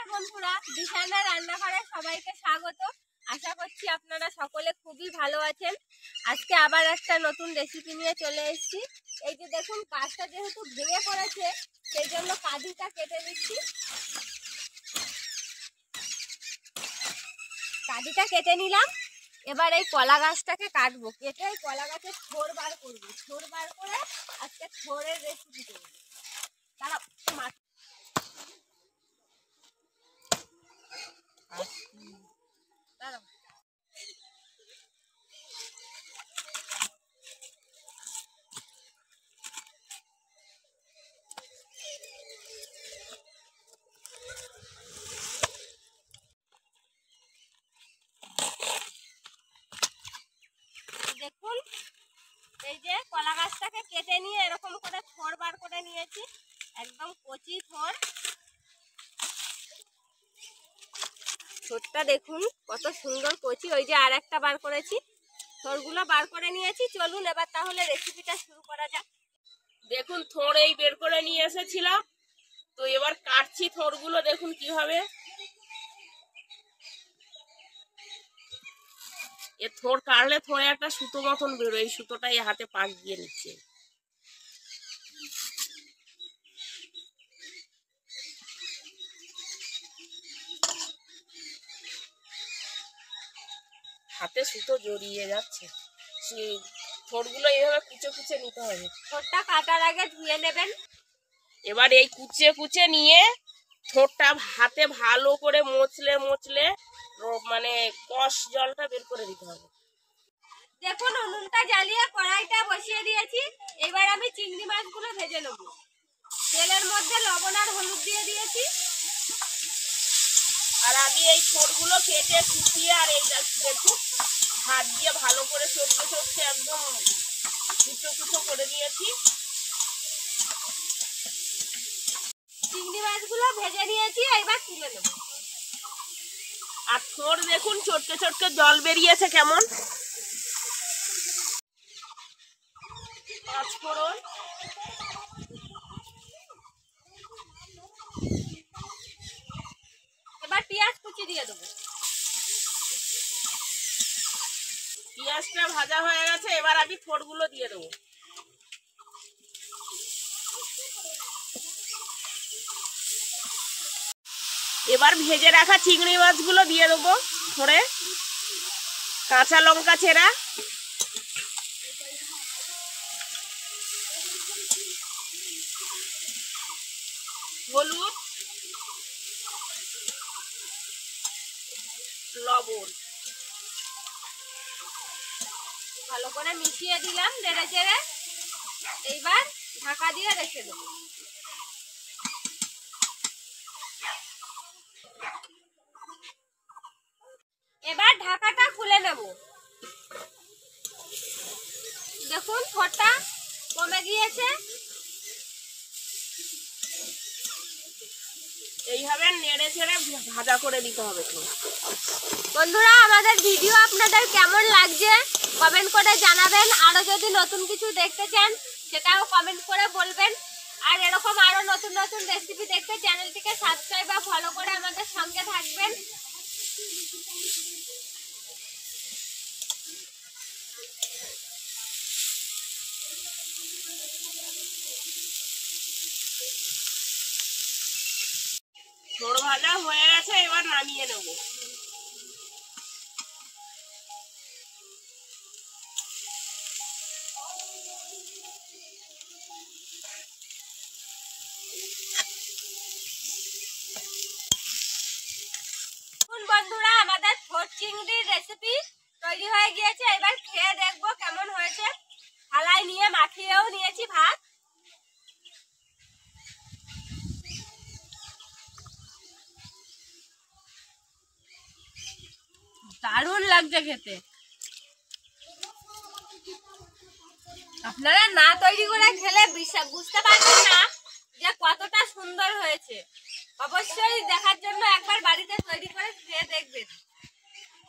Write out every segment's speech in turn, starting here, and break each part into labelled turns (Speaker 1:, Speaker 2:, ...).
Speaker 1: নমস্কার বন্ধুরা, দিশানা রান্নাঘরে সবাইকে স্বাগত। আশা করছি আপনারা সকলে খুবই ভালো আছেন। আজকে আবার একটা নতুন রেসিপি নিয়ে চলে এসেছি। এই যে দেখুন, কাজটা যেহেতু ভেঙে পড়েছে সেই জন্য কাঁদিটা কেটে দিচ্ছি। কাঁদিটা কেটে নিলাম। এবার এই কলা গাছটাকে কাটবো, কেটে এই কলা গাছের থোড় বার করবো। থোড় বার করে আজকে থোড়ের রেসিপি করবো। তারা দেখুন, এই যে কলা গাছটাকে কেটে নিয়ে এরকম করে থোড় বার করে নিয়েছি, একদম কচি থোড়। থোড়টা দেখুন কত সুন্দর কচি। ওই যে আর একটা বার করেছি, থোড়গুলো বার করে নিয়েছি। চলুন এবার তাহলে রেসিপিটা শুরু করা যাক।
Speaker 2: দেখুন, থোড় এই বের করে নিয়ে এসেছিলাম, তো এবার কাটছি থোড়গুলো। দেখুন কিভাবে এ থোড় কাটলে থোড়ে একটা সুতো মতন বেরোয়, এই সুতোটা এই হাতে পাক দিয়ে নিচ্ছে। হাতে সুতো জড়িয়ে যাচ্ছে। থোড়গুলো এইভাবে কুচে কুচে নিতে হবে।
Speaker 1: থোড়টা কাটার আগে ধুয়ে নেবেন।
Speaker 2: এবার এই কুচে কুচে নিয়ে থোড়টা হাতে ভালো করে মুছলে মানে কষ জলটা বের করে দিতে হবে।
Speaker 1: দেখুন, উনুনটা জ্বালিয়ে কড়াইটা বসিয়ে দিয়েছি। এবার আমি চিংড়ি মাছগুলো ভেজে নেব। তেলের মধ্যে লবণ আর হলুদ দিয়ে দিয়েছি।
Speaker 2: আর আমি এই থোড়গুলো কেটে কুচিয়ে আর এই দেখুন হাত দিয়ে ভালো করে চটকে একদম কুচো কুচো করে নিয়েছি।
Speaker 1: চিংড়ি মাছগুলো ভেজে নিয়েছি, এবার তুলে নেব।
Speaker 2: আর থোড় দেখুন চটকে জল বেরিয়েছে কেমন। পাঁচফোড়ন,
Speaker 1: এবার পেঁয়াজ কুচি দিয়ে দেবো।
Speaker 2: পেঁয়াজটা ভাজা হয়ে গেছে, এবার আমি থোড়গুলো দিয়ে দেবো। এবার ভেজে রাখা চিংড়ি মাছগুলো দিয়ে দেবো থোড়ে। কাঁচা লঙ্কা চেরা, হলুদ, লবণ
Speaker 1: ভালো করে মিশিয়ে দিলাম নেড়ে চেড়ে। এইবার ঢাকা দিয়ে রেখে দেবো। এবার ঢাকাটা খুলে নেব। দেখুন, থোড়টা কমে গিয়েছে।
Speaker 2: এইভাবে নেড়ে ছেড়ে ভাজা করে দিতে হবে। তো
Speaker 1: বন্ধুরা, আমাদের ভিডিও আপনাদের কেমন লাগছে কমেন্ট করে জানাবেন। আরো যদি নতুন কিছু দেখতে চান সেটাও কমেন্ট করে বলবেন। আর এরকম আরো নতুন নতুন রেসিপি দেখতে চ্যানেলটিকে সাবস্ক্রাইব বা ফলো করে আমাদের সঙ্গে থাকবেন।
Speaker 2: থোড় ভাজা হয়ে গেছে, এবার নামিয়ে নেব।
Speaker 1: বন্ধুরা, আমাদের থোড় চিংড়ির রেসিপি তৈরি হয়ে গিয়েছে। এবার খেয়ে দেখবো কেমন হয়েছে। থালায় নিয়ে মাখিয়েও নিয়েছি ভাত। দারুণ লাগছে খেতে। আপনারা না তৈরি করে খেলে বুঝতে পারবেন না যে কতটা সুন্দর হয়েছে। অবশ্যই দেখার জন্য একবার বাড়িতে তৈরি করে খেয়ে দেখবেন।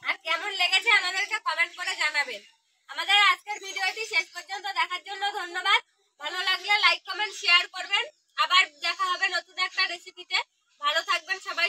Speaker 1: আর কেমন লেগেছে আমাদেরকে কমেন্ট করে জানাবেন। আমাদের আজকের ভিডিওটি শেষ পর্যন্ত দেখার জন্য ধন্যবাদ। ভালো লাগলে লাইক কমেন্ট শেয়ার করবেন। আবার দেখা হবে নতুন একটা রেসিপিতে। ভালো থাকবেন সবাই।